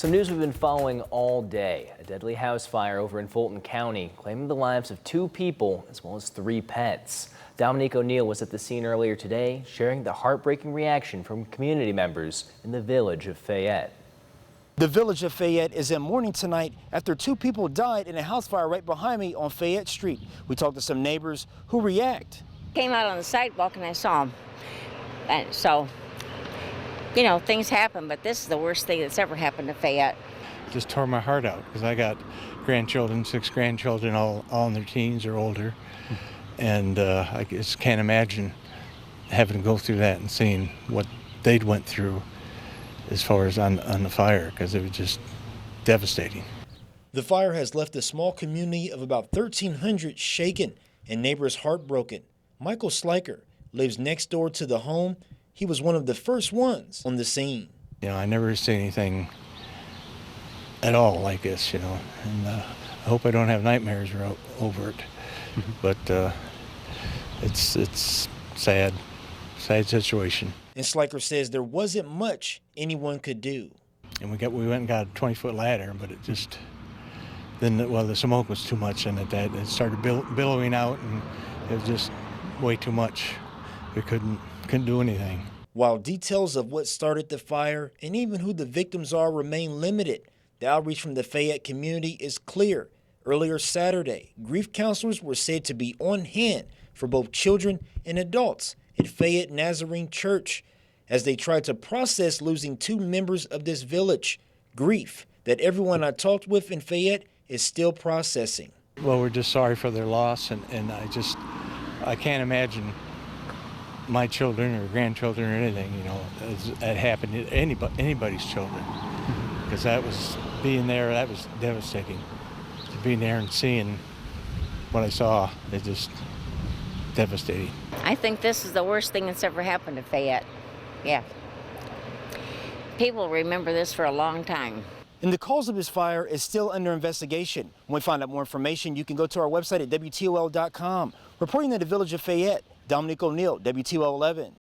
Some news we've been following all day. A deadly house fire over in Fulton County, claiming the lives of 2 people as well as 3 pets. Dominique O'Neill was at the scene earlier today, sharing the heartbreaking reaction from community members in the village of Fayette. The village of Fayette is in mourning tonight after 2 people died in a house fire right behind me on Fayette Street. We talked to some neighbors who react. Came out on the sidewalk and I saw him. And so, you know, things happen, but this is the worst thing that's ever happened to Fayette. Just tore my heart out because I got grandchildren, 6 grandchildren, all in their teens or older. And I just can't imagine having to go through that and seeing what they'd went through as far as on the fire, because it was just devastating. The fire has left a small community of about 1,300 shaken and neighbors heartbroken. Michael Sliker lives next door to the home. He was one of the first ones on the scene. You know, I never seen anything at all like this, you know, and I hope I don't have nightmares over it. But it's sad situation. And Sliker says there wasn't much anyone could do. And we went and got a 20-foot ladder, but it just, then, the smoke was too much and it started billowing out, and it was just way too much. We couldn't do anything. While details of what started the fire and even who the victims are remain limited, the outreach from the Fayette community is clear. Earlier Saturday, grief counselors were said to be on hand for both children and adults at Fayette Nazarene Church as they tried to process losing 2 members of this village. Grief that everyone I talked with in Fayette is still processing. Well, we're just sorry for their loss, and I can't imagine my children or grandchildren or anything, you know, that happened to anybody's children. Because that was devastating. To be there and seeing what I saw, it's just devastating. I think this is the worst thing that's ever happened to Fayette. Yeah. People remember this for a long time. And the cause of this fire is still under investigation. When we find out more information, you can go to our website at WTOL.com. Reporting in the village of Fayette, Dominique O'Neill, WTOL 11.